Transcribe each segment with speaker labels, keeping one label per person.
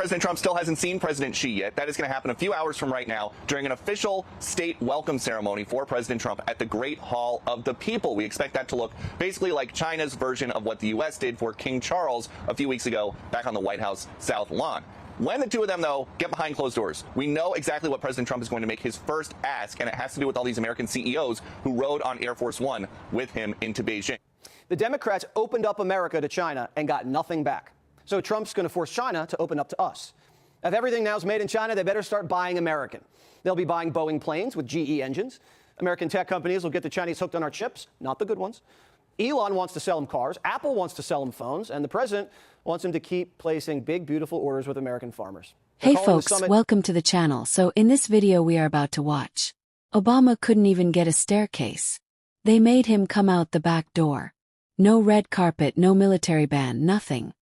Speaker 1: President Trump still hasn't seen President Xi yet. That is going to happen a few hours from right now during an official state welcome ceremony for President Trump at the Great Hall of the People. We expect that to look basically like China's version of what the U.S. did for King Charles a few weeks ago back on the White House South Lawn. When the two of them, though, get behind closed doors, we know exactly what President Trump is going to make his first ask, and it has to do with all these American CEOs who rode on Air Force One with him into Beijing.
Speaker 2: The Democrats opened up America to China and got nothing back. So Trump's going to force China to open up to us. If everything now is made in China, they better start buying American. They'll be buying Boeing planes with GE engines. American tech companies will get the Chinese hooked on our chips, not the good ones. Elon wants to sell them cars. Apple wants to sell them phones. And the president wants him to keep placing big, beautiful orders with American farmers.
Speaker 3: Hey folks, welcome to the channel. So in this video we are about to watch, Obama couldn't even get a staircase. They made him come out the back door. No red carpet, no military band, nothing.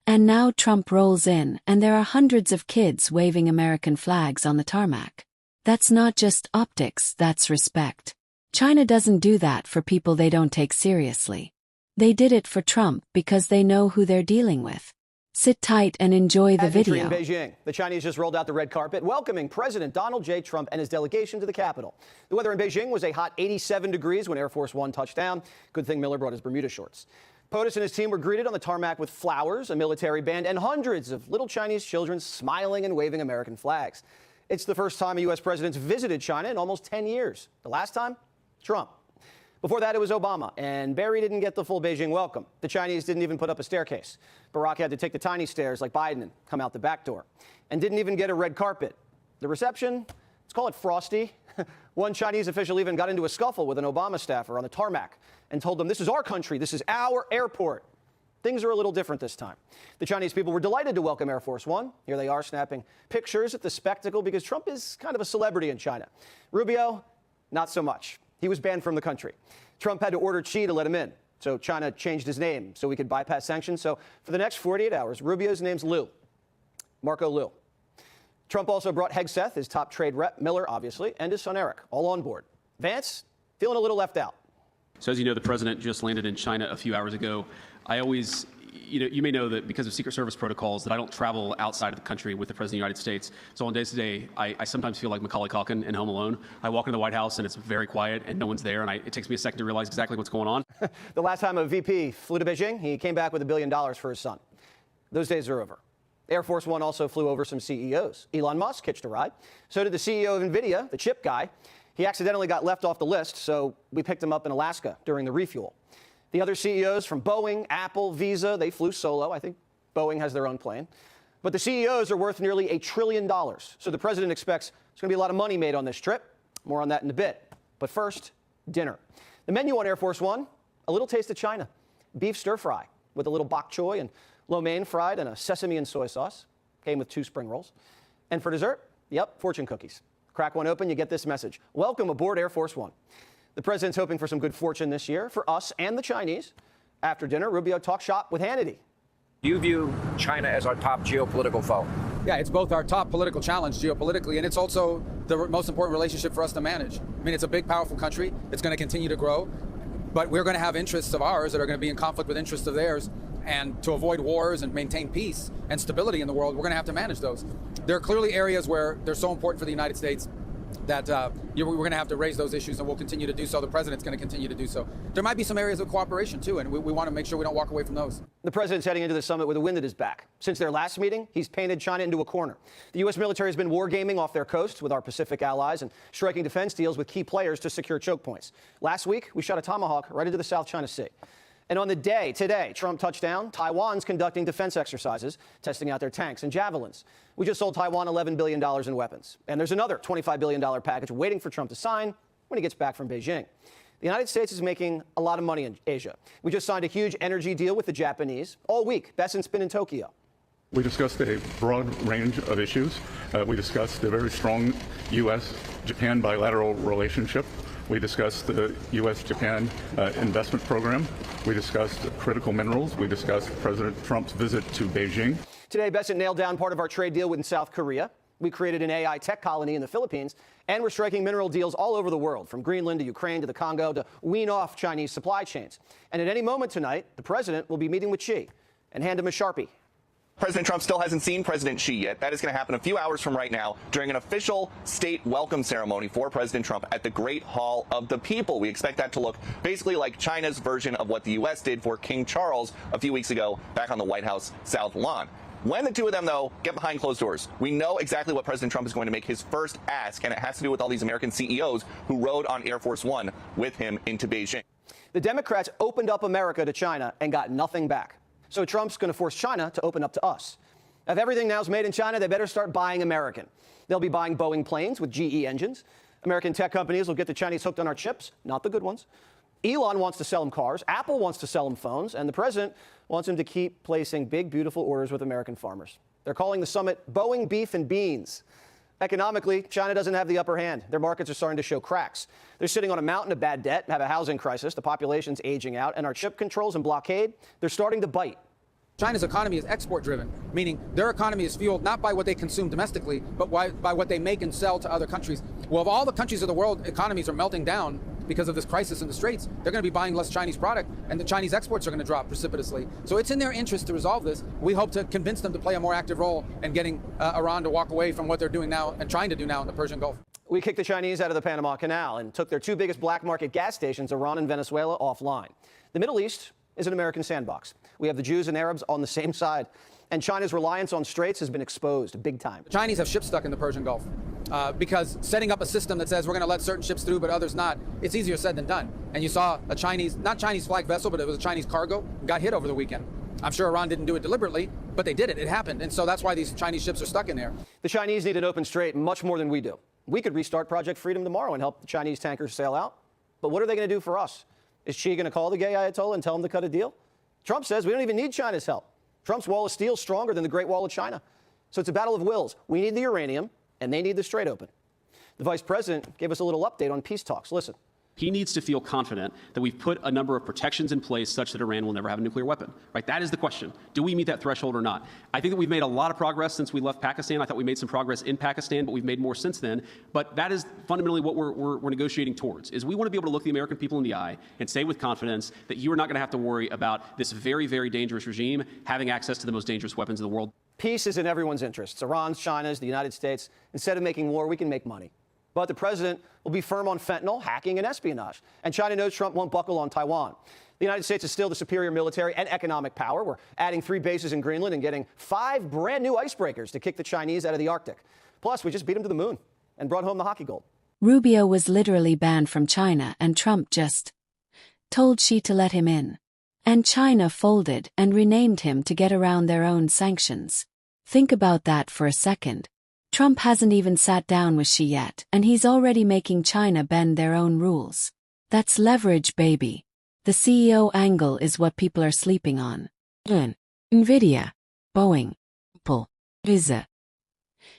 Speaker 3: And now Trump rolls in, and there are hundreds of kids waving American flags on the tarmac. That's not just optics, that's respect. China doesn't do that for people they don't take seriously. They did it for Trump because they know who they're dealing with. Sit tight and enjoy the video.
Speaker 2: In Beijing, the Chinese just rolled out the red carpet, welcoming President Donald J. Trump and his delegation to the Capitol. The weather in Beijing was a hot 87 degrees when Air Force One touched down. Good thing Miller brought his Bermuda shorts. POTUS and his team were greeted on the tarmac with flowers, a military band, and hundreds of little Chinese children smiling and waving American flags. It's the first time a U.S. president's visited China in almost 10 years. The last time? Trump. Before that, it was Obama, and Barry didn't get the full Beijing welcome. The Chinese didn't even put up a staircase. Barack had to take the tiny stairs like Biden and come out the back door, and didn't even get a red carpet. The reception, let's call it frosty. One Chinese official even got into a scuffle with an Obama staffer on the tarmac and told them, "This is our country, this is our airport." Things are a little different this time. The Chinese people were delighted to welcome Air Force One. Here they are snapping pictures at the spectacle because Trump is kind of a celebrity in China. Rubio, not so much. He was banned from the country. Trump had to order Xi to let him in. So China changed his name so we could bypass sanctions. So for the next 48 hours, Rubio's name's Liu. Marco Liu. Trump also brought Hegseth, his top trade rep, Miller, obviously, and his son Eric, all on board. Vance, feeling a little left out.
Speaker 4: So as you know, the president just landed in China a few hours ago. You may know that because of Secret Service protocols that I don't travel outside of the country with the President of the United States. So on days today, I sometimes feel like Macaulay Culkin in Home Alone. I walk into the White House and it's very quiet and no one's there, and it takes me a second to realize exactly what's going on.
Speaker 2: The last time a VP flew to Beijing, he came back with $1 billion for his son. Those days are over. Air Force One also flew over some CEOs. Elon Musk hitched a ride. So did the CEO of NVIDIA, the chip guy. He accidentally got left off the list, so we picked him up in Alaska during the refuel. The other CEOs from Boeing, Apple, Visa, they flew solo. I think Boeing has their own plane. But the CEOs are worth nearly $1 trillion. So the president expects there's going to be a lot of money made on this trip. More on that in a bit. But first, dinner. The menu on Air Force One, a little taste of China. Beef stir fry with a little bok choy and lo mein fried and a sesame and soy sauce. Came with 2 spring rolls. And for dessert, yep, fortune cookies. Crack one open, you get this message. Welcome aboard Air Force One. The president's hoping for some good fortune this year for us and the Chinese. After dinner, Rubio talked shop with Hannity.
Speaker 5: Do you view China as our top geopolitical foe?
Speaker 6: Yeah, it's both our top political challenge geopolitically, and it's also the most important relationship for us to manage. I mean, it's a big, powerful country. It's going to continue to grow, but we're going to have interests of ours that are going to be in conflict with interests of theirs. And to avoid wars and maintain peace and stability in the world, we're going to have to manage those. There are clearly areas where they're so important for the United States that we're going to have to raise those issues, and we'll continue to do so. The president's going to continue to do so. There might be some areas of cooperation, too, and we want to make sure we don't walk away from those.
Speaker 2: The president's heading into the summit with a wind at his back. Since their last meeting, he's painted China into a corner. The U.S. military has been wargaming off their coasts with our Pacific allies and striking defense deals with key players to secure choke points. Last week, we shot a Tomahawk right into the South China Sea. And on the day today, Trump touched down, Taiwan's conducting defense exercises, testing out their tanks and javelins. We just sold Taiwan $11 billion in weapons. And there's another $25 billion package waiting for Trump to sign when he gets back from Beijing. The United States is making a lot of money in Asia. We just signed a huge energy deal with the Japanese. All week, Besant's been in Tokyo.
Speaker 7: We discussed a broad range of issues. We discussed a very strong U.S.-Japan bilateral relationship. We discussed the U.S.-Japan investment program. We discussed critical minerals. We discussed President Trump's visit to Beijing.
Speaker 2: Today, Besant nailed down part of our trade deal with South Korea. We created an AI tech colony in the Philippines, and we're striking mineral deals all over the world, from Greenland to Ukraine to the Congo, to wean off Chinese supply chains. And at any moment tonight, the president will be meeting with Xi and hand him a Sharpie.
Speaker 1: President Trump still hasn't seen President Xi yet. That is going to happen a few hours from right now during an official state welcome ceremony for President Trump at the Great Hall of the People. We expect that to look basically like China's version of what the U.S. did for King Charles a few weeks ago back on the White House South Lawn. When the two of them, though, get behind closed doors, we know exactly what President Trump is going to make his first ask, and it has to do with all these American CEOs who rode on Air Force One with him into Beijing.
Speaker 2: The Democrats opened up America to China and got nothing back. So Trump's going to force China to open up to us. If everything now is made in China, they better start buying American. They'll be buying Boeing planes with GE engines. American tech companies will get the Chinese hooked on our chips, not the good ones. Elon wants to sell them cars. Apple wants to sell them phones. And the president wants him to keep placing big, beautiful orders with American farmers. They're calling the summit Boeing Beef and Beans. Economically, China doesn't have the upper hand. Their markets are starting to show cracks. They're sitting on a mountain of bad debt, have a housing crisis, the population's aging out, and our chip controls and blockade, they're starting to bite.
Speaker 6: China's economy is export-driven, meaning their economy is fueled not by what they consume domestically, but by what they make and sell to other countries. Well, if all the countries of the world economies are melting down because of this crisis in the Straits, they're going to be buying less Chinese product, and the Chinese exports are going to drop precipitously. So it's in their interest to resolve this. We hope to convince them to play a more active role in getting Iran to walk away from what they're doing now and trying to do now in the Persian Gulf.
Speaker 2: We kicked the Chinese out of the Panama Canal and took their two biggest black market gas stations, Iran and Venezuela, offline. The Middle East is an American sandbox. We have the Jews and Arabs on the same side, and China's reliance on straits has been exposed big time.
Speaker 6: The Chinese have ships stuck in the Persian Gulf because setting up a system that says we're going to let certain ships through but others not, it's easier said than done. And you saw a Chinese, not Chinese flag vessel, but it was a Chinese cargo, got hit over the weekend. I'm sure Iran didn't do it deliberately, but they did it. It happened. And so that's why these Chinese ships are stuck in there.
Speaker 2: The Chinese need an open strait much more than we do. We could restart Project Freedom tomorrow and help the Chinese tankers sail out. But what are they going to do for us? Is Xi going to call the gay Ayatollah and tell him to cut a deal? Trump says we don't even need China's help. Trump's wall of steel is stronger than the Great Wall of China. So it's a battle of wills. We need the uranium, and they need the strait open. The vice president gave us a little update on peace talks. Listen.
Speaker 4: He needs to feel confident that we've put a number of protections in place such that Iran will never have a nuclear weapon, right? That is the question. Do we meet that threshold or not? I think that we've made a lot of progress since we left Pakistan. I thought we made some progress in Pakistan, but we've made more since then. But that is fundamentally what we're negotiating towards, is we want to be able to look the American people in the eye and say with confidence that you are not going to have to worry about this very, very dangerous regime having access to the most dangerous weapons in the world.
Speaker 2: Peace is in everyone's interests. Iran's, China's, the United States. Instead of making war, we can make money. But the president will be firm on fentanyl, hacking, and espionage. And China knows Trump won't buckle on Taiwan. The United States is still the superior military and economic power. We're adding 3 bases in Greenland and getting 5 brand new icebreakers to kick the Chinese out of the Arctic. Plus, we just beat them to the moon and brought home the hockey gold.
Speaker 3: Rubio was literally banned from China, and Trump just told Xi to let him in. And China folded and renamed him to get around their own sanctions. Think about that for a second. Trump hasn't even sat down with Xi yet, and he's already making China bend their own rules. That's leverage, baby. The CEO angle is what people are sleeping on. Nvidia, Boeing, Apple, Visa.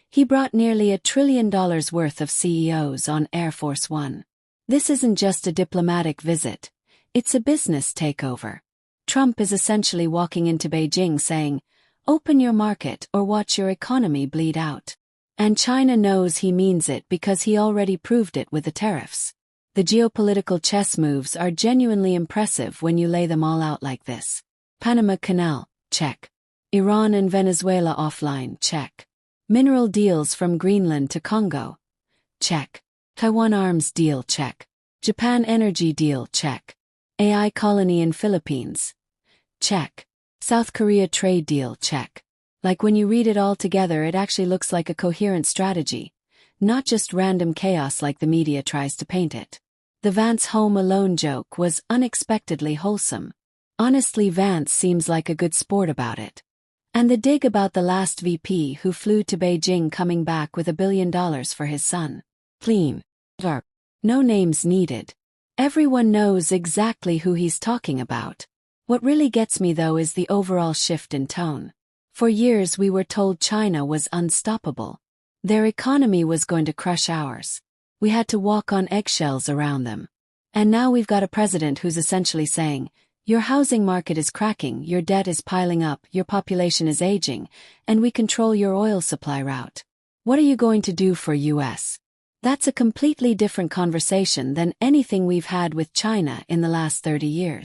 Speaker 3: He brought nearly $1 trillion worth of CEOs on Air Force One. This isn't just a diplomatic visit. It's a business takeover. Trump is essentially walking into Beijing saying, "Open your market or watch your economy bleed out." And China knows he means it because he already proved it with the tariffs. The geopolitical chess moves are genuinely impressive when you lay them all out like this. Panama Canal, check. Iran and Venezuela offline, check. Mineral deals from Greenland to Congo, check. Taiwan arms deal, check. Japan energy deal, check. AI colony in Philippines, check. South Korea trade deal, check. Like when you read it all together, it actually looks like a coherent strategy, not just random chaos like the media tries to paint it. The Vance Home Alone joke was unexpectedly wholesome. Honestly, Vance seems like a good sport about it. And the dig about the last VP who flew to Beijing coming back with $1 billion for his son. Clean. Dark. No names needed. Everyone knows exactly who he's talking about. What really gets me though is the overall shift in tone. For years we were told China was unstoppable. Their economy was going to crush ours. We had to walk on eggshells around them. And now we've got a president who's essentially saying, your housing market is cracking, your debt is piling up, your population is aging, and we control your oil supply route. What are you going to do for US? That's a completely different conversation than anything we've had with China in the last 30 years.